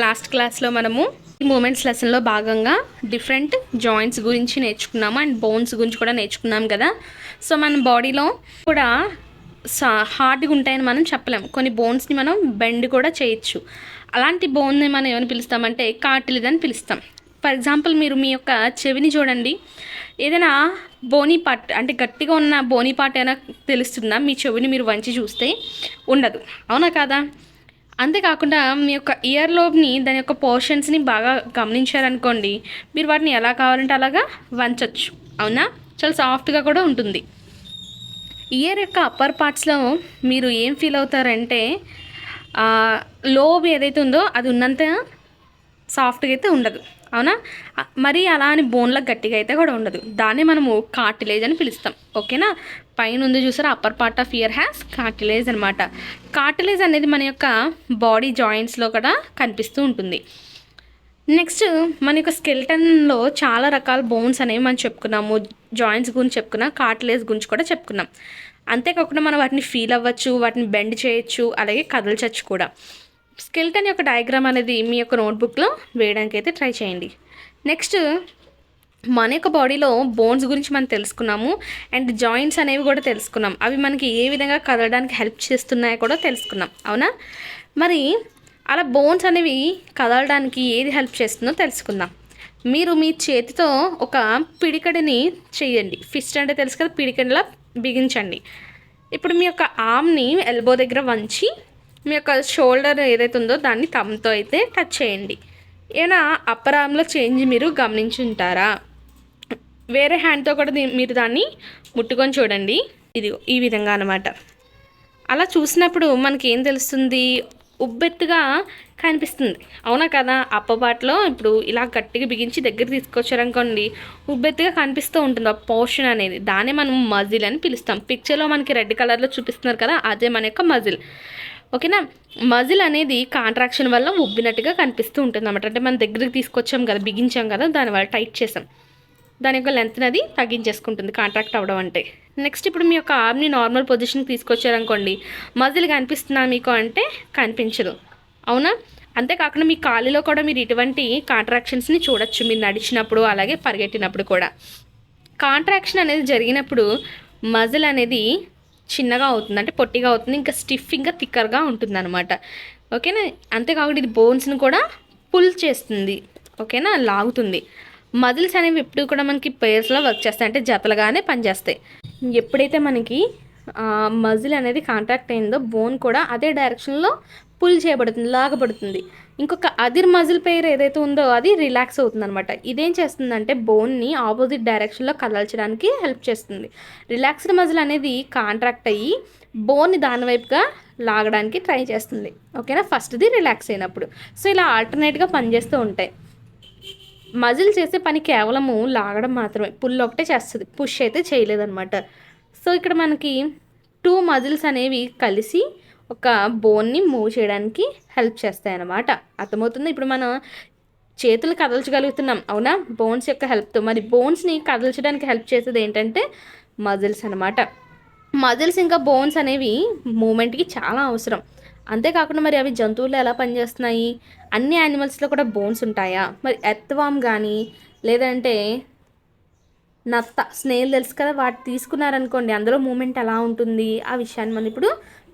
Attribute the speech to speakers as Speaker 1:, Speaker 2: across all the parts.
Speaker 1: Last క్లాస్లో మనము moments లెసన్లో భాగంగా డిఫరెంట్ జాయింట్స్ గురించి నేర్చుకున్నాము అండ్ బోన్స్ గురించి కూడా నేర్చుకున్నాం కదా. సో మన బాడీలో కూడా హార్డ్గా ఉంటాయని మనం చెప్పలేం. కొన్ని బోన్స్ని మనం బెండ్ కూడా చేయొచ్చు. అలాంటి బోన్ని మనం ఏమని పిలుస్తామంటే కార్టిలేజ్ అని పిలుస్తాం. ఫర్ ఎగ్జాంపుల్ మీరు మీ యొక్క చెవిని చూడండి. ఏదైనా బోనీ పార్ట్ అంటే గట్టిగా ఉన్న బోనీ పార్ట్ అయినా తెలుస్తుందా? మీ చెవిని మీరు వంచి చూస్తే ఉండదు, అవునా కాదా? అంతేకాకుండా మీ యొక్క ఇయర్ లోబ్ని దాని యొక్క పోర్షన్స్ని బాగా గమనించారనుకోండి, మీరు వాటిని ఎలా కావాలంటే అలాగా వంచవచ్చు, అవునా? చాలా సాఫ్ట్గా కూడా ఉంటుంది. ఇయర్ యొక్క అప్పర్ పార్ట్స్లో మీరు ఏం ఫీల్ అవుతారంటే లోబ్ ఏదైతే ఉందో అది ఉన్నంత సాఫ్ట్గా అయితే ఉండదు, అవునా? మరి అలా అని బోన్లకు గట్టిగా అయితే కూడా ఉండదు. దాన్ని మనము కార్టిలేజ్ అని పిలుస్తాం, ఓకేనా? పైన ఉంది చూసారా, upper part of year has cartilage అనమాట. కార్టిలేజ్ అనేది మన యొక్క బాడీ జాయింట్స్లో కూడా కనిపిస్తూ ఉంటుంది. నెక్స్ట్ మన యొక్క స్కెల్టన్లో చాలా రకాల బోన్స్ అనేవి మనం చెప్పుకున్నాము. జాయింట్స్ గురించి చెప్పుకున్నాం, కార్టిలేజ్ గురించి కూడా చెప్పుకున్నాం. అంతేకాకుండా మనం వాటిని ఫీల్ అవ్వచ్చు, వాటిని బెండ్ చేయొచ్చు, అలాగే కదల్చచ్చు కూడా. స్కెల్టన్ యొక్క డయాగ్రామ్ అనేది మీ యొక్క నోట్బుక్లో వేయడానికి అయితే ట్రై చేయండి. నెక్స్ట్ మన యొక్క బాడీలో బోన్స్ గురించి మనం తెలుసుకున్నాము అండ్ జాయింట్స్ అనేవి కూడా తెలుసుకున్నాం. అవి మనకి ఏ విధంగా కదలడానికి హెల్ప్ చేస్తున్నాయో కూడా తెలుసుకున్నాం, అవునా? మరి అలా బోన్స్ అనేవి కదలడానికి ఏది హెల్ప్ చేస్తుందో తెలుసుకుందాం. మీరు మీ చేతితో ఒక పిడికడిని చేయండి. ఫిస్ట్ అంటే తెలుసు కదా, పిడికడిలా బిగించండి. ఇప్పుడు మీ యొక్క ఆర్మ్ని ఎల్బో దగ్గర వంచి మీ యొక్క షోల్డర్ ఏదైతే ఉందో దాన్ని థంబ్తో అయితే టచ్ చేయండి. ఏమైనా అప్పర్ ఆర్మ్లో చేంజ్ మీరు గమనించి ఉంటారా? వేరే హ్యాండ్తో కూడా మీరు దాన్ని ముట్టుకొని చూడండి. ఇది ఈ విధంగా అనమాట. అలా చూసినప్పుడు మనకి ఏం తెలుస్తుంది? ఉబ్బెత్తుగా కనిపిస్తుంది, అవునా కదా? అప్పపాట్లో ఇప్పుడు ఇలా గట్టిగా బిగించి దగ్గర తీసుకొచ్చారనుకోండి, ఉబ్బెత్తుగా కనిపిస్తూ ఉంటుంది ఆ పోర్షన్ అనేది. దాన్ని మనం మజిల్ అని పిలుస్తాం. పిక్చర్లో మనకి రెడ్ కలర్లో చూపిస్తున్నారు కదా, అదే మన యొక్క మజిల్, ఓకేనా? మజిల్ అనేది కాంట్రాక్షన్ వల్ల ఉబ్బినట్టుగా కనిపిస్తూ ఉంటుంది అన్నమాట. అంటే మనం దగ్గరికి తీసుకొచ్చాం కదా, బిగించాం కదా, దానివల్ల టైట్ చేసాం, దాని యొక్క లెంత్ అనేది తగ్గించేసుకుంటుంది కాంట్రాక్ట్ అవ్వడం అంటే. నెక్స్ట్ ఇప్పుడు మీ యొక్క ఆర్మ్ని నార్మల్ పొజిషన్కి తీసుకొచ్చారనుకోండి, మజిల్ కనిపిస్తుందా మీకు అంటే కనిపించదు, అవునా? అంతేకాకుండా మీ కాలులో కూడా మీరు ఇటువంటి కాంట్రాక్షన్స్ని చూడొచ్చు, మీరు నడిచినప్పుడు అలాగే పరిగెట్టినప్పుడు కూడా. కాంట్రాక్షన్ అనేది జరిగినప్పుడు మజిల్ అనేది చిన్నగా అవుతుంది, అంటే పొట్టిగా అవుతుంది, ఇంకా స్టిఫ్, ఇంకా థిక్కర్గా ఉంటుంది అనమాట, ఓకేనా? అంతేకాకుండా ఇది బోన్స్ని కూడా పుల్ చేస్తుంది, ఓకేనా? లాగుతుంది. మజిల్స్ అనేవి ఎప్పుడు కూడా మనకి పేర్స్లో వర్క్ చేస్తాయి, అంటే జతలుగానే పనిచేస్తాయి. ఎప్పుడైతే మనకి మజిల్ అనేది కాంట్రాక్ట్ అయిందో బోన్ కూడా అదే డైరెక్షన్లో పుల్ చేయబడుతుంది, లాగబడుతుంది. ఇంకొక అదిర్ మజిల్ పెయిర్ ఏదైతే ఉందో అది రిలాక్స్ అవుతుంది అనమాట. ఇదేం చేస్తుందంటే బోన్ని ఆపోజిట్ డైరెక్షన్లో కదల్చడానికి హెల్ప్ చేస్తుంది. రిలాక్స్డ్ మజిల్ అనేది కాంట్రాక్ట్ అయ్యి బోన్ని దాని వైపుగా లాగడానికి ట్రై చేస్తుంది, ఓకేనా? ఫస్ట్ది రిలాక్స్ అయినప్పుడు. సో ఇలా ఆల్టర్నేట్గా పనిచేస్తూ ఉంటాయి. మజిల్ చేసే పని కేవలము లాగడం మాత్రమే, పుల్ ఒకటే చేస్తుంది, పుష్ అయితే చేయలేదన్నమాట. సో ఇక్కడ మనకి 2 మజిల్స్ అనేవి కలిసి ఒక బోన్ని మూవ్ చేయడానికి హెల్ప్ చేస్తాయి అన్నమాట. అర్థమవుతుంది? ఇప్పుడు మనం చేతులు కదల్చగలుగుతున్నాం, అవునా? బోన్స్ యొక్క హెల్ప్తో. మరి బోన్స్ని కదల్చడానికి హెల్ప్ చేసేది ఏంటంటే మజిల్స్ అనమాట. మజిల్స్ ఇంకా బోన్స్ అనేవి మూమెంట్కి చాలా అవసరం. అంతేకాకుండా మరి అవి జంతువులు ఎలా పనిచేస్తున్నాయి? అన్ని యానిమల్స్లో కూడా బోన్స్ ఉంటాయా? మరి ఎర్త్వామ్ కానీ లేదంటే నత్త, స్నేల్ తెలుసు కదా, వాటి తీసుకున్నారనుకోండి, అందులో మూమెంట్ ఎలా ఉంటుంది? ఆ విషయాన్ని మనం ఇప్పుడు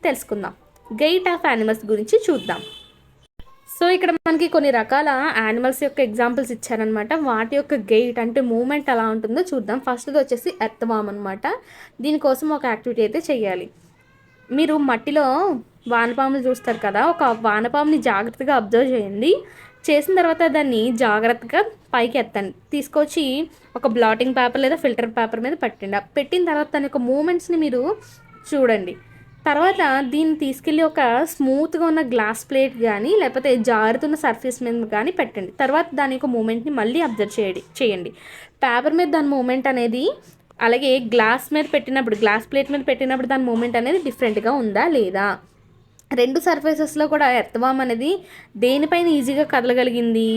Speaker 1: తెలుసుకుందాం. గెయిట్ ఆఫ్ యానిమల్స్ గురించి చూద్దాం. సో ఇక్కడ మనకి కొన్ని రకాల యానిమల్స్ యొక్క ఎగ్జాంపుల్స్ ఇచ్చారనమాట. వాటి యొక్క గెయిట్ అంటే మూమెంట్ ఎలా ఉంటుందో చూద్దాం. ఫస్ట్ది వచ్చేసి ఎర్త్వామ్ అనమాట. దీనికోసం ఒక యాక్టివిటీ అయితే చేయాలి. మీరు మట్టిలో వానపాములు చూస్తారు కదా, ఒక వానపాముని జాగ్రత్తగా అబ్జర్వ్ చేయండి. చేసిన తర్వాత దాన్ని జాగ్రత్తగా పైకి ఎత్తండి, తీసుకొచ్చి ఒక బ్లాటింగ్ పేపర్ లేదా ఫిల్టర్ పేపర్ మీద పెట్టండి. పెట్టిన తర్వాత దాని యొక్క మూమెంట్స్ని మీరు చూడండి. తర్వాత దీన్ని తీసుకెళ్ళి ఒక స్మూత్గా ఉన్న గ్లాస్ ప్లేట్ కానీ లేకపోతే జారుతున్న సర్ఫేస్ మీద కానీ పెట్టండి. తర్వాత దాని యొక్క మూమెంట్ని మళ్ళీ అబ్జర్వ్ చేయండి. పేపర్ మీద దాని మూమెంట్ అనేది, అలాగే గ్లాస్ ప్లేట్ మీద పెట్టినప్పుడు దాని మూమెంట్ అనేది డిఫరెంట్గా ఉందా లేదా? 2 సర్ఫేసెస్లో కూడా ఎర్త్వామ్ అనేది దేనిపైన ఈజీగా కదలగలిగింది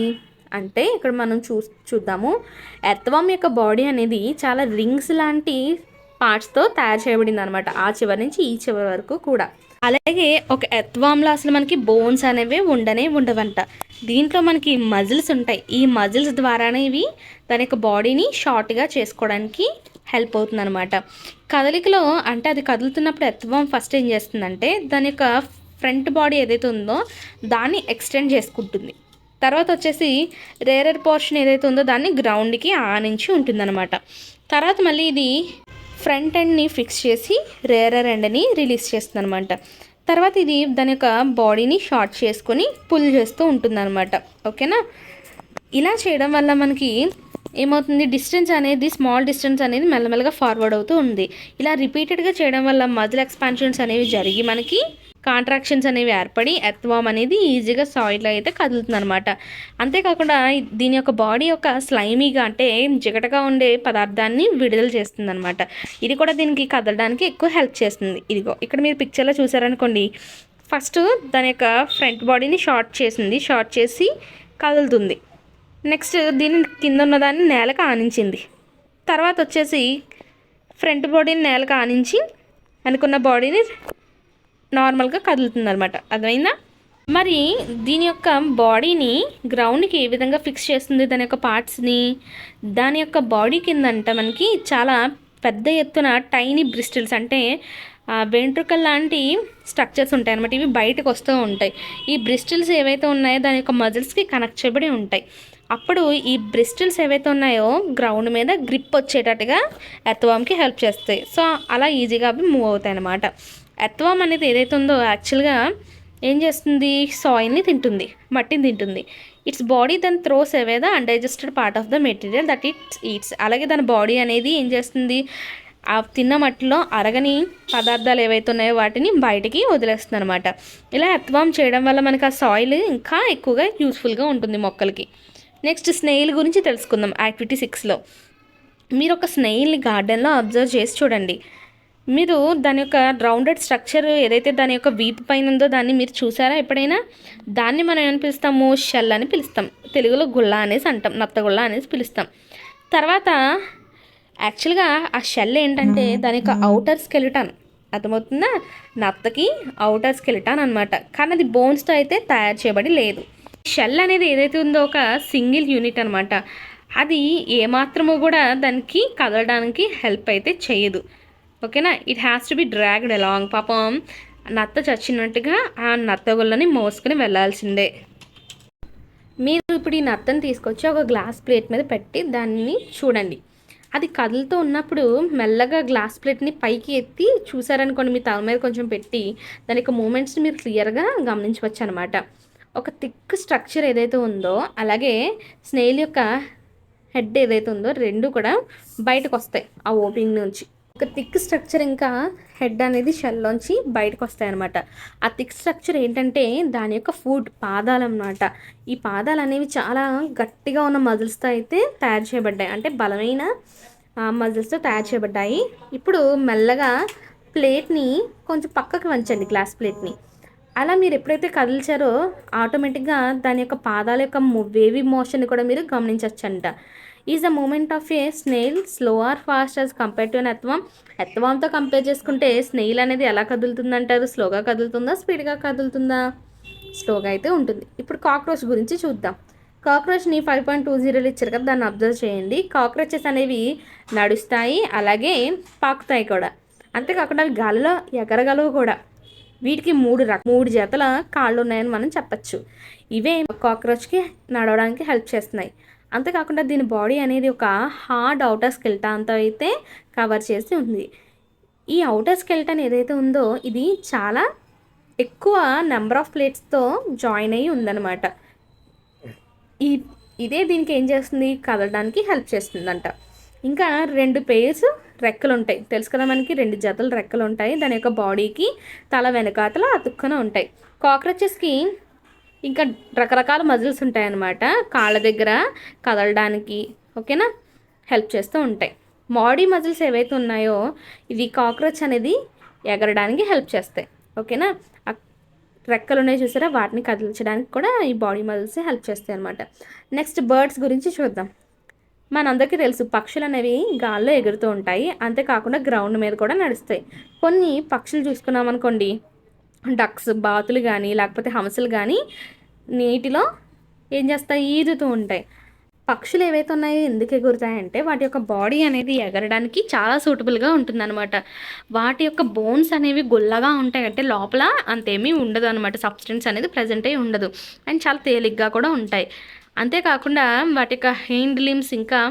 Speaker 1: అంటే ఇక్కడ మనం చూద్దాము. ఎర్త్వామ్ యొక్క బాడీ అనేది చాలా రింగ్స్ లాంటి పార్ట్స్తో తయారు చేయబడింది అనమాట, ఆ చివరి నుంచి ఈ చివరి వరకు కూడా. అలాగే ఒక ఎర్త్వామ్లో అసలు మనకి బోన్స్ అనేవి ఉండవంట. దీంట్లో మనకి మజిల్స్ ఉంటాయి. ఈ మజిల్స్ ద్వారానే ఇవి దాని యొక్క బాడీని షార్ట్గా చేసుకోవడానికి హెల్ప్ అవుతుంది అనమాట. కదలికలో అంటే అది కదులుతున్నప్పుడు ఎర్త్వామ్ ఫస్ట్ ఏం చేస్తుందంటే దాని యొక్క ఫ్రంట్ బాడీ ఏదైతే ఉందో దాన్ని ఎక్స్టెండ్ చేసుకుంటుంది. తర్వాత వచ్చేసి రేరర్ పోర్షన్ ఏదైతే ఉందో దాన్ని గ్రౌండ్కి ఆనించి ఉంటుందన్నమాట. తర్వాత మళ్ళీ ఇది ఫ్రంట్ ఎండ్ని ఫిక్స్ చేసి రేరర్ ఎండ్ని రిలీజ్ చేస్తుంది అనమాట. తర్వాత ఇది దాని యొక్క బాడీని షార్ట్ చేసుకొని పుల్ చేస్తూ ఉంటుందన్నమాట. ఓకేనా? ఇలా చేయడం వల్ల మనకి ఏమవుతుంది, డిస్టెన్స్ అనేది స్మాల్ డిస్టెన్స్ అనేది మెల్లమెల్లగా ఫార్వర్డ్ అవుతూ ఉంది. ఇలా రిపీటెడ్గా చేయడం వల్ల మజిల్ ఎక్స్పాన్షన్స్ అనేవి జరిగి మనకి కాంట్రాక్షన్స్ అనేవి ఏర్పడి ఎర్త్వామ్ అనేది ఈజీగా సాయిల్లో అయితే కదులుతుంది అనమాట. అంతేకాకుండా దీని యొక్క బాడీ యొక్క స్లైమీగా అంటే జిగటగా ఉండే పదార్థాన్ని విడుదల చేస్తుంది అనమాట. ఇది కూడా దీనికి కదలడానికి ఎక్కువ హెల్ప్ చేస్తుంది. ఇదిగో ఇక్కడ మీరు పిక్చర్లో చూసారనుకోండి, ఫస్ట్ దాని యొక్క ఫ్రంట్ బాడీని షార్ట్ చేసి కదులుతుంది. నెక్స్ట్ దీని కింద ఉన్నదాన్ని నేలకు ఆనించింది. తర్వాత వచ్చేసి ఫ్రంట్ బాడీని నేలకు ఆనించి అనుకున్న బాడీని నార్మల్గా కదులుతుంది అనమాట. అర్థమైందా? మరి దీని యొక్క బాడీని గ్రౌండ్కి ఏ విధంగా ఫిక్స్ చేస్తుంది, దాని యొక్క పార్ట్స్ని, దాని యొక్క బాడీ కిందంట మనకి చాలా పెద్ద ఎత్తున టైనీ బ్రిస్టిల్స్ అంటే వెంట్రుకల్ లాంటి స్ట్రక్చర్స్ ఉంటాయి అనమాట. ఇవి బయటకు వస్తూ ఉంటాయి. ఈ బ్రిస్టిల్స్ ఏవైతే ఉన్నాయో దాని యొక్క మజిల్స్కి కనెక్ట్ చేయబడి ఉంటాయి. అప్పుడు ఈ బ్రిస్టిల్స్ ఏవైతే ఉన్నాయో గ్రౌండ్ మీద గ్రిప్ వచ్చేటట్టుగా ఎర్త్వామ్కి హెల్ప్ చేస్తాయి. సో అలా ఈజీగా అవి మూవ్ అవుతాయి అన్నమాట. ఎర్త్వామ్ అనేది ఏదైతే ఉందో యాక్చువల్గా ఏం చేస్తుంది, సాయిల్ని తింటుంది, మట్టిని తింటుంది. Its body then throws away the undigested part of the material that its eats. అలాగే దాని బాడీ అనేది ఏం చేస్తుంది, ఆ తిన్న మట్టిలో అరగని పదార్థాలు ఏవైతే ఉన్నాయో వాటిని బయటికి వదిలేస్తుంది అనమాట. ఇలా ఎర్త్వామ్ చేయడం వల్ల మనకు ఆ సాయిల్ ఇంకా ఎక్కువగా యూస్ఫుల్గా ఉంటుంది మొక్కలకి. నెక్స్ట్ స్నేయిల్ గురించి తెలుసుకుందాం. యాక్టివిటీ 6లో మీరు ఒక స్నేయిల్ని గార్డెన్లో అబ్జర్వ్ చేసి చూడండి. మీరు దాని యొక్క రౌండెడ్ స్ట్రక్చర్ ఏదైతే దాని యొక్క వీపు పైన ఉందో దాన్ని మీరు చూసారా ఎప్పుడైనా? దాన్ని మనం ఏమని పిలుస్తాము, షెల్ అని పిలుస్తాం. తెలుగులో గుళ్ళ అనేసి అంటాం, నత్తగుళ్ళ అనేసి పిలుస్తాం. తర్వాత యాక్చువల్గా ఆ షెల్ ఏంటంటే దాని యొక్క అవుటర్ స్కెలిటన్, అర్థమవుతుందా? నత్తకి అవుటర్ స్కెలిటన్ అనమాట. కానీ అది బోన్స్తో అయితే తయారు చేయబడి లేదు. షెల్ అనేది ఏదైతే ఉందో ఒక సింగిల్ యూనిట్ అనమాట. అది ఏమాత్రము కూడా దానికి కదలడానికి హెల్ప్ అయితే చేయదు. ఓకేనా? It has to be dragged along. పాపం నత్త చచ్చినట్టుగా ఆ నత్తగుళ్ళని మోసుకొని వెళ్ళాల్సిందే. మీరు ఇప్పుడు ఈ నత్తని తీసుకొచ్చి ఒక గ్లాస్ ప్లేట్ మీద పెట్టి దాన్ని చూడండి. అది కదులుతూ ఉన్నప్పుడు మెల్లగా గ్లాస్ ప్లేట్ని పైకి ఎత్తి చూసారనుకోండి, మీ తల మీద కొంచెం పెట్టి దాని యొక్క మూమెంట్స్ని మీరు క్లియర్గా గమనించవచ్చు అనమాట. ఒక థిక్ స్ట్రక్చర్ ఏదైతే ఉందో అలాగే స్నేల్ యొక్క హెడ్ ఏదైతే ఉందో రెండు కూడా బయటకు వస్తాయి ఆ ఓపెనింగ్ నుంచి. ఒక థిక్ స్ట్రక్చర్ ఇంకా హెడ్ అనేది షెల్లోంచి బయటకు వస్తాయి అనమాట. ఆ థిక్ స్ట్రక్చర్ ఏంటంటే దాని యొక్క ఫుడ్ పాదాలు అన్నమాట. ఈ పాదాలు అనేవి చాలా గట్టిగా ఉన్న మజిల్స్తో అయితే తయారు చేయబడ్డాయి, అంటే బలమైన మజిల్స్తో తయారు చేయబడ్డాయి. ఇప్పుడు మెల్లగా ప్లేట్ని కొంచెం పక్కకు వంచండి, గ్లాస్ ప్లేట్ని. అలా మీరు ఎప్పుడైతే కదిల్చారో ఆటోమేటిక్గా దాని యొక్క పాదాల యొక్క వేవీ మోషన్ కూడా మీరు గమనించవచ్చంట. Is the moment of a snail slow or fast as compare to an earthworm. ఎర్త్వామ్తో కంపేర్ చేసుకుంటే స్నేల్ అనేది ఎలా కదులుతుందంటారు? స్లోగా కదులుతుందా, స్పీడ్గా కదులుతుందా? స్లోగా అయితే ఉంటుంది. ఇప్పుడు కాక్రోచ్ గురించి చూద్దాం. కాక్రోచ్ని 5.20 ఇచ్చారు కదా, దాన్ని అబ్జర్వ్ చేయండి. కాక్రోచెస్ అనేవి నడుస్తాయి, అలాగే పాకుతాయి కూడా. అంతేకాకుండా అవి గాలిలో ఎగరగలవు కూడా. వీటికి మూడు జతల కాళ్ళు ఉన్నాయని మనం చెప్పచ్చు. ఇవే కాక్రోచ్కి నడవడానికి హెల్ప్ చేస్తున్నాయి. అంతేకాకుండా దీని బాడీ అనేది ఒక హార్డ్ అవుటర్ స్కెల్టన్తో అయితే కవర్ చేసి ఉంది. ఈ అవుటర్ స్కెల్టన్ ఏదైతే ఉందో ఇది చాలా ఎక్కువ నెంబర్ ఆఫ్ ప్లేట్స్తో జాయిన్ అయ్యి ఉందన్నమాట. ఇదే దీనికి ఏం చేస్తుంది, కదలడానికి హెల్ప్ చేస్తుందంట. ఇంకా 2 పేర్స్ రెక్కలు ఉంటాయి, తెలుసు కదా మనకి 2 జతలు రెక్కలు ఉంటాయి. దాని యొక్క బాడీకి తల వెనకాతల అతుక్కున ఉంటాయి. కాక్రోచెస్కి ఇంకా రకరకాల మజిల్స్ ఉంటాయన్నమాట, కాళ్ళ దగ్గర కదలడానికి. ఓకేనా? హెల్ప్ చేస్తూ ఉంటాయి. బాడీ మజిల్స్ ఏవైతే ఉన్నాయో ఇవి కాక్రోచ్ అనేది ఎగరడానికి హెల్ప్ చేస్తాయి. ఓకేనా? రెక్కలు ఉన్నాయి చూసారా, వాటిని కదిలించడానికి కూడా ఈ బాడీ మజిల్స్ హెల్ప్ చేస్తాయి అన్నమాట. నెక్స్ట్ బర్డ్స్ గురించి చూద్దాం. మనందరికీ తెలుసు పక్షులు అనేవి గాల్లో ఎగురుతూ ఉంటాయి, అంతేకాకుండా గ్రౌండ్ మీద కూడా నడుస్తాయి. కొన్ని పక్షులు చూసుకున్నాం అనుకోండి, డక్స్ బాతులు కానీ లేకపోతే హంసలు కానీ నీటిలో ఏం చేస్తాయి, ఈదుతూ ఉంటాయి. పక్షులు ఏవైతే ఉన్నాయో ఎందుకు ఎగురుతాయంటే వాటి యొక్క బాడీ అనేది ఎగరడానికి చాలా సూటబుల్గా ఉంటుందన్నమాట. వాటి యొక్క బోన్స్ అనేవి గుల్లగా ఉంటాయి, అంటే లోపల అంతేమీ ఉండదు అనమాట, సబ్స్టెన్స్ అనేది ప్రజెంట్ అయ్యి ఉండదు, అండ్ చాలా తేలిగ్గా కూడా ఉంటాయి. అంతేకాకుండా వాటి యొక్క హైండ్ లిమ్స్ ఇంకా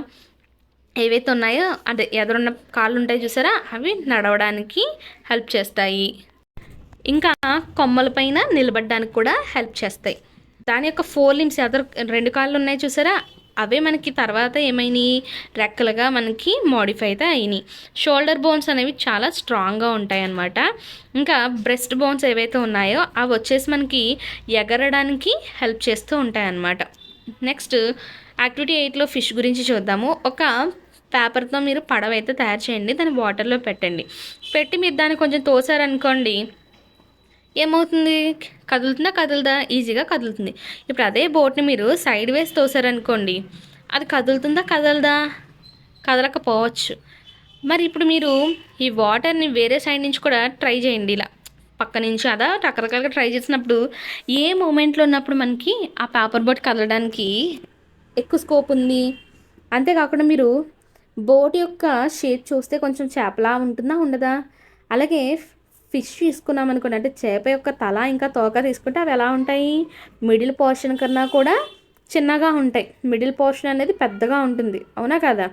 Speaker 1: ఏవైతే ఉన్నాయో అదే ఎదురున్న కాళ్ళు ఉంటాయి చూసారా, అవి నడవడానికి హెల్ప్ చేస్తాయి. ఇంకా కొమ్మల పైన నిలబడడానికి కూడా హెల్ప్ చేస్తాయి. దాని యొక్క 4 లిమ్స్ ఎదురు 2 కాళ్ళు ఉన్నాయి చూసారా, అవే మనకి తర్వాత ఏమైనాయి, రెక్కలుగా మనకి మోడిఫై అయితే అయినాయి. షోల్డర్ బోన్స్ అనేవి చాలా స్ట్రాంగ్గా ఉంటాయి అన్నమాట. ఇంకా బ్రెస్ట్ బోన్స్ ఏవైతే ఉన్నాయో అవి వచ్చేసి మనకి ఎగరడానికి హెల్ప్ చేస్తూ ఉంటాయి అన్నమాట. నెక్స్ట్ యాక్టివిటీ 8లో ఫిష్ గురించి చూద్దాము. ఒక పేపర్తో మీరు పడవ అయితే తయారు చేయండి, దాన్ని వాటర్లో పెట్టండి. పెట్టి మీరు దాన్ని కొంచెం తోసారనుకోండి, ఏమవుతుంది, కదులుతుందా కదులుదా, ఈజీగా కదులుతుంది. ఇప్పుడు అదే బోట్ని మీరు సైడ్ వేసి తోసారనుకోండి, అది కదులుతుందా కదలదా, కదలకపోవచ్చు. మరి ఇప్పుడు మీరు ఈ వాటర్ని వేరే సైడ్ నుంచి కూడా ట్రై చేయండి, ఇలా పక్క నుంచి అదా రకరకాలుగా ట్రై చేసినప్పుడు ఏ మూమెంట్లో ఉన్నప్పుడు మనకి ఆ పేపర్ బోట్ కదలడానికి ఎక్కువ స్కోప్ ఉంది. అంతేకాకుండా మీరు బోట్ యొక్క షేప్ చూస్తే కొంచెం చేపలా ఉంటుందా ఉండదా, అలాగే ఫిష్ తీసుకున్నాం అనుకోండి, అంటే చేప యొక్క తల ఇంకా తోక తీసుకుంటే అవి ఎలా ఉంటాయి, మిడిల్ పోర్షన్ కన్నా కూడా చిన్నగా ఉంటాయి, మిడిల్ పోర్షన్ అనేది పెద్దగా ఉంటుంది, అవునా కదా.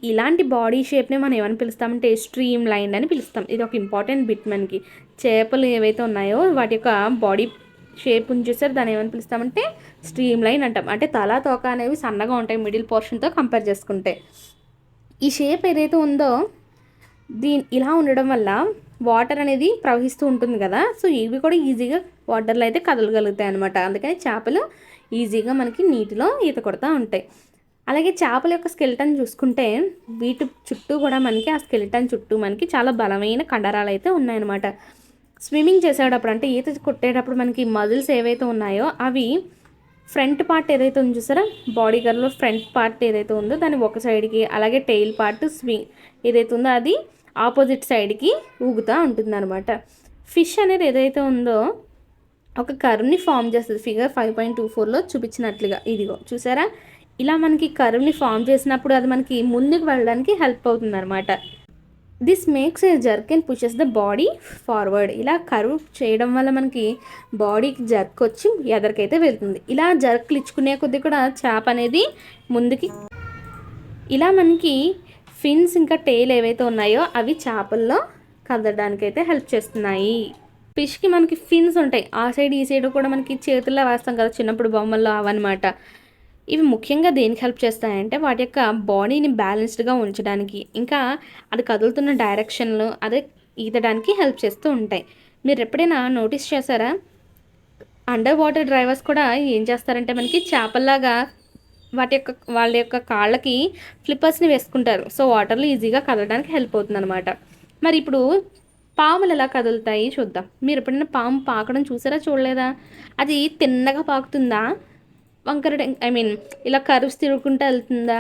Speaker 1: ఇలాంటి బాడీ షేప్ని మనం ఏమని పిలుస్తామంటే స్ట్రీమ్ లైన్ అని పిలుస్తాం. ఇది ఒక ఇంపార్టెంట్ బిట్ మనకి. చేపలు ఏవైతే ఉన్నాయో వాటి యొక్క బాడీ షేప్ చూసారు, దాన్ని ఏమని పిలుస్తామంటే స్ట్రీమ్ లైన్ అంటాం. అంటే తల తోక అనేవి సన్నగా ఉంటాయి మిడిల్ పోర్షన్తో కంపేర్ చేసుకుంటే. ఈ షేప్ ఏదైతే ఉందో ఇలా ఉండడం వల్ల వాటర్ అనేది ప్రవహిస్తూ ఉంటుంది కదా, సో ఇవి కూడా ఈజీగా వాటర్లో అయితే కదలగలుగుతాయి అనమాట. అందుకని చేపలు ఈజీగా మనకి నీటిలో ఈత కొడతా ఉంటాయి. అలాగే చేపల యొక్క స్కెలిటన్ చూసుకుంటే వీటి చుట్టూ కూడా మనకి ఆ స్కెలిటన్ చుట్టూ మనకి చాలా బలమైన కండరాలు అయితే ఉన్నాయన్నమాట. స్విమ్మింగ్ చేసేటప్పుడు అంటే ఈత కొట్టేటప్పుడు మనకి మజిల్స్ ఏవైతే ఉన్నాయో అవి ఫ్రంట్ పార్ట్ ఏదైతే ఉందో చూసారా, బాడీ గర్లో ఫ్రంట్ పార్ట్ ఏదైతే ఉందో దాన్ని ఒక సైడ్కి, అలాగే టెయిల్ పార్ట్ ఏదైతే ఉందో అది ఆపోజిట్ సైడ్కి ఊగుతూ ఉంటుందన్నమాట. ఫిష్ అనేది ఏదైతే ఉందో ఒక కర్వ్ని ఫామ్ చేస్తుంది. ఫిగర్ 5.24లో చూపించినట్లుగా ఇదిగో చూసారా, ఇలా మనకి కర్వ్ని ఫామ్ చేసినప్పుడు అది మనకి ముందుకు వెళ్ళడానికి హెల్ప్ అవుతుంది అనమాట. This makes a jerk and pushes the body forward. ఇలా కర్వ్ చేయడం వల్ల మనకి బాడీకి జర్క్ వచ్చి ఎదరికైతే వెళ్తుంది. ఇలా జర్క్లు ఇచ్చుకునే కొద్దీ కూడా చేప అనేది ముందుకి, ఇలా మనకి ఫిన్స్ ఇంకా టెయిల్ ఏవైతే ఉన్నాయో అవి చేపల్లో కదలడానికైతే హెల్ప్ చేస్తున్నాయి. ఫిష్కి మనకి ఫిన్స్ ఉంటాయి, ఆ సైడ్ ఈ సైడ్ కూడా మనకి చేతుల్లో వేస్తాం కదా చిన్నప్పుడు బొమ్మల్లో, అవన్నమాట. ఇవి ముఖ్యంగా దేనికి హెల్ప్ చేస్తాయంటే వాటి యొక్క బాడీని బ్యాలెన్స్డ్గా ఉంచడానికి, ఇంకా అది కదులుతున్న డైరెక్షన్లో అదే ఈదడానికి హెల్ప్ చేస్తూ ఉంటాయి. మీరు ఎప్పుడైనా నోటీస్ చేశారా, అండర్ వాటర్ డ్రైవర్స్ కూడా ఏం చేస్తారంటే మనకి చేపల్లాగా వాళ్ళ యొక్క కాళ్ళకి ఫ్లిప్పర్స్ని వేసుకుంటారు, సో వాటర్లో ఈజీగా కదలడానికి హెల్ప్ అవుతుంది అనమాట. మరి ఇప్పుడు పాములు ఎలా కదులుతాయి చూద్దాం. మీరు ఎప్పుడైనా పాము పాకడం చూసారా చూడలేదా, అది తిన్నగా పాకుతుందా, వంకర ఇలా కర్వ్స్ తిరుగుకుంటూ వెళ్తుందా.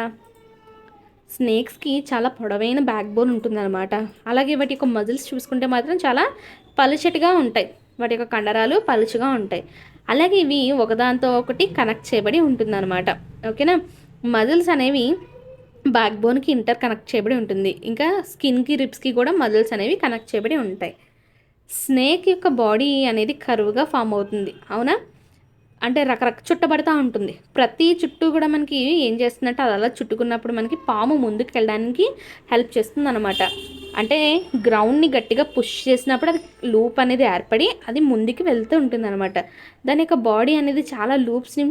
Speaker 1: స్నేక్స్కి చాలా పొడవైన బ్యాక్ బోన్ ఉంటుందన్నమాట. అలాగే వాటి యొక్క మజిల్స్ చూసుకుంటే మాత్రం చాలా పలుచటిగా ఉంటాయి, వాటి యొక్క కండరాలు పలుచగా ఉంటాయి. అలాగే ఇవి ఒకదాంతో ఒకటి కనెక్ట్ చేయబడి ఉంటుందన్నమాట. ఓకేనా, మజిల్స్ అనేవి బ్యాక్ బోన్కి ఇంటర్ కనెక్ట్ చేయబడి ఉంటుంది, ఇంకా స్కిన్కి రిబ్స్కి కూడా మజిల్స్ అనేవి కనెక్ట్ చేయబడి ఉంటాయి. స్నేక్ యొక్క బాడీ అనేది కరువుగా ఫామ్ అవుతుంది, అవునా, అంటే చుట్టబడతా ఉంటుంది. ప్రతి చుట్టూ కూడా మనకి ఏం చేస్తుందంటే అది అలా చుట్టుకున్నప్పుడు మనకి పాము ముందుకు వెళ్ళడానికి హెల్ప్ చేస్తుంది అనమాట. అంటే గ్రౌండ్ని గట్టిగా పుష్ చేసినప్పుడు అది లూప్ అనేది ఏర్పడి అది ముందుకు వెళ్తూ ఉంటుంది అనమాట. దాని యొక్క బాడీ అనేది చాలా లూప్స్ని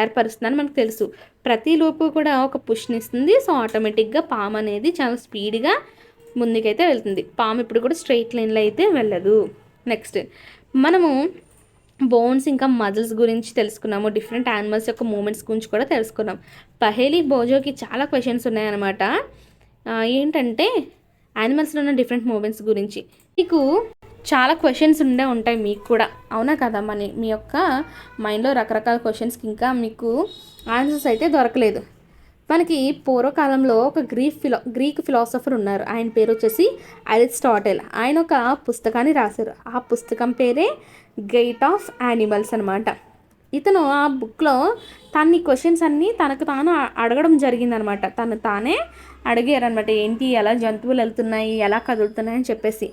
Speaker 1: ఏర్పరుస్తుందని మనకు తెలుసు. ప్రతి లూపు కూడా ఒక పుష్ని ఇస్తుంది, సో ఆటోమేటిక్గా పాము అనేది చాలా స్పీడ్గా ముందుకైతే వెళ్తుంది. పాము ఇప్పుడు కూడా స్ట్రైట్ లైన్లో అయితే వెళ్ళదు. నెక్స్ట్ మనము బోన్స్ ఇంకా మజిల్స్ గురించి తెలుసుకున్నాము, డిఫరెంట్ యానిమల్స్ యొక్క మూమెంట్స్ గురించి కూడా తెలుసుకున్నాం. పహేలీ బోజోకి చాలా క్వశ్చన్స్ ఉన్నాయన్నమాట. ఏంటంటే యానిమల్స్లో ఉన్న డిఫరెంట్ మూమెంట్స్ గురించి మీకు చాలా క్వశ్చన్స్ ఉంటాయి మీకు కూడా, అవునా కదా. మీ యొక్క మైండ్లో రకరకాల క్వశ్చన్స్కి ఇంకా మీకు ఆన్సర్స్ అయితే దొరకలేదు. మనకి పూర్వకాలంలో ఒక గ్రీక్ ఫిలాసఫర్ ఉన్నారు. ఆయన పేరు వచ్చేసి అరిస్టాటిల్. ఆయన ఒక పుస్తకాన్ని రాశారు. ఆ పుస్తకం పేరే గైట్ ఆఫ్ యానిమల్స్ అనమాట. ఇతను ఆ బుక్లో తన్ని క్వశ్చన్స్ అన్నీ తనకు తాను అడగడం జరిగిందనమాట. తను తానే అడిగారనమాట, ఏంటి ఎలా జంతువులు వెళ్తున్నాయి, ఎలా కదులుతున్నాయి అని చెప్పేసి.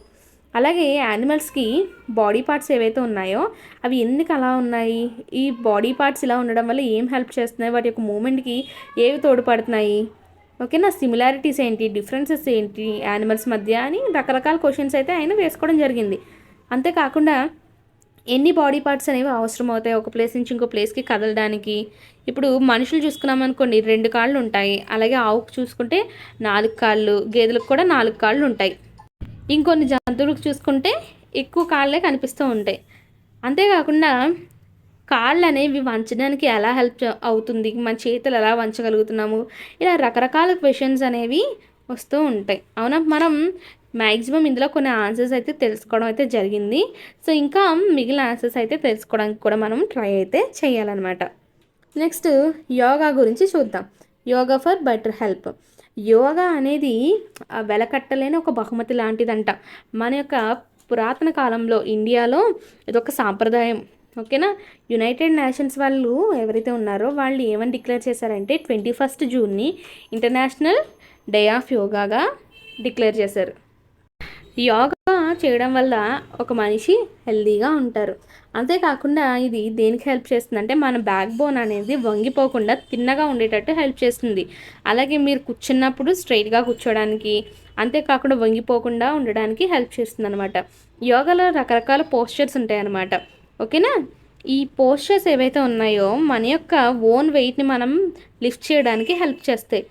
Speaker 1: అలాగే యానిమల్స్కి బాడీ పార్ట్స్ ఏవైతే ఉన్నాయో అవి ఎందుకు అలా ఉన్నాయి, ఈ బాడీ పార్ట్స్ ఇలా ఉండడం వల్ల ఏం హెల్ప్ చేస్తున్నాయి, వాటి యొక్క మూమెంట్కి ఏవి తోడ్పడుతున్నాయి, ఓకేనా, సిమిలారిటీస్ ఏంటి, డిఫరెన్సెస్ ఏంటి యానిమల్స్ మధ్య అని రకరకాల క్వశ్చన్స్ అయితే ఆయన వేసుకోవడం జరిగింది. అంతేకాకుండా ఎన్ని బాడీ పార్ట్స్ అనేవి అవసరం అవుతాయి ఒక ప్లేస్ నుంచి ఇంకో ప్లేస్కి కదలడానికి. ఇప్పుడు మనుషులు చూసుకున్నామనుకోండి 2 కాళ్ళు ఉంటాయి. అలాగే ఆవుకు చూసుకుంటే 4 కాళ్ళు, గేదెలకు కూడా 4 కాళ్ళు ఉంటాయి. ఇంకొన్ని జంతువులకు చూసుకుంటే ఎక్కువ కాళ్ళే కనిపిస్తూ ఉంటాయి. అంతేకాకుండా కాళ్ళు అనేవి వంచడానికి ఎలా హెల్ప్ అవుతుంది, మన చేతులు ఎలా వంచగలుగుతున్నాము, ఇలా రకరకాల క్వశ్చన్స్ అనేవి వస్తూ ఉంటాయి. అవునా, మనం మ్యాక్సిమం ఇందులో కొన్ని ఆన్సర్స్ అయితే తెలుసుకోవడం అయితే జరిగింది. సో ఇంకా మిగిలిన ఆన్సర్స్ అయితే తెలుసుకోవడానికి కూడా మనం ట్రై అయితే చేయాలన్నమాట. నెక్స్ట్ యోగా గురించి చూద్దాం. Yoga for better health. Yoga అనేది వెలకట్టలేని ఒక బహుమతి లాంటిదంట. మన యొక్క పురాతన కాలంలో ఇండియాలో ఇదొక సాంప్రదాయం, ఓకేనా. యునైటెడ్ నేషన్స్ వాళ్ళు ఎవరైతే ఉన్నారో వాళ్ళు ఏమని డిక్లేర్ చేశారంటే 21 జూన్ని ఇంటర్నేషనల్ డే ఆఫ్ యోగాగా డిక్లేర్ చేశారు. యోగా చేయడం వల్ల ఒక మనిషి హెల్తీగా ఉంటారు. అంతేకాకుండా ఇది దేనికి హెల్ప్ చేస్తుందంటే మన బ్యాక్ బోన్ అనేది వంగిపోకుండా తిన్నగా ఉండేటట్టు హెల్ప్ చేస్తుంది. అలాగే మీరు కూర్చున్నప్పుడు స్ట్రైట్గా కూర్చోడానికి, అంతేకాకుండా వంగిపోకుండా ఉండడానికి హెల్ప్ చేస్తుంది అనమాట. యోగాలో రకరకాల పోస్చర్స్ ఉంటాయన్నమాట, ఓకేనా. ఈ పోస్చర్స్ ఏవైతే ఉన్నాయో మన యొక్క ఓన్ వెయిట్ని మనం లిఫ్ట్ చేయడానికి హెల్ప్ చేస్తాయి.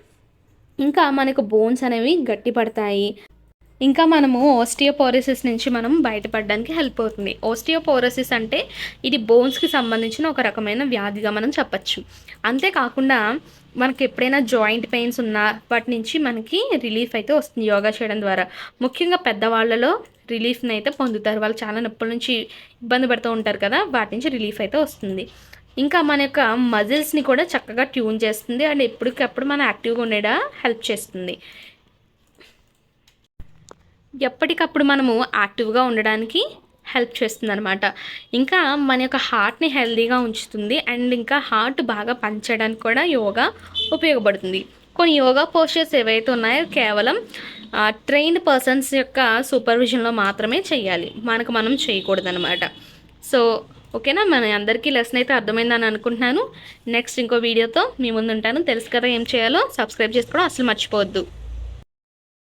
Speaker 1: ఇంకా మనకు బోన్స్ అనేవి గట్టిపడతాయి. ఇంకా మనము ఓస్టియోపోరోసిస్ నుంచి మనం బయటపడడానికి హెల్ప్ అవుతుంది. ఓస్టియోపోరోసిస్ అంటే ఇది బోన్స్కి సంబంధించిన ఒక రకమైన వ్యాధిగా మనం చెప్పచ్చు. అంతేకాకుండా మనకి ఎప్పుడైనా జాయింట్ పెయిన్స్ ఉన్నా వాటి నుంచి మనకి రిలీఫ్ అయితే వస్తుంది యోగా చేయడం ద్వారా. ముఖ్యంగా పెద్దవాళ్ళలో రిలీఫ్ని అయితే పొందుతారు. వాళ్ళు చాలా నొప్పుల నుంచి ఇబ్బంది పడుతూ ఉంటారు కదా, వాటి నుంచి రిలీఫ్ అయితే వస్తుంది. ఇంకా మన యొక్క మజిల్స్ని కూడా చక్కగా ట్యూన్ చేస్తుంది అండ్ ఎప్పటికప్పుడు మనం యాక్టివ్గా ఉండేలా హెల్ప్ చేస్తుంది. ఎప్పటికప్పుడు మనము యాక్టివ్గా ఉండడానికి హెల్ప్ చేస్తుంది అనమాట. ఇంకా మన యొక్క హార్ట్ని హెల్తీగా ఉంచుతుంది అండ్ ఇంకా హార్ట్ బాగా పనిచేయడానికి కూడా యోగా ఉపయోగపడుతుంది. కొన్ని యోగా పోస్చర్స్ ఏవైతే ఉన్నాయో కేవలం ట్రైన్డ్ పర్సన్స్ యొక్క సూపర్విజన్లో మాత్రమే చేయాలి, మనకు మనం చేయకూడదు అనమాట. సో ఓకేనా, మన అందరికీ లెసన్ అయితే అర్థమైందని అనుకుంటున్నాను. నెక్స్ట్ ఇంకో వీడియోతో మీ ముందు ఉంటాను. తెలుసు కదా ఏం చేయాలో, సబ్స్క్రైబ్ చేసుకోవడం అసలు మర్చిపోవద్దు.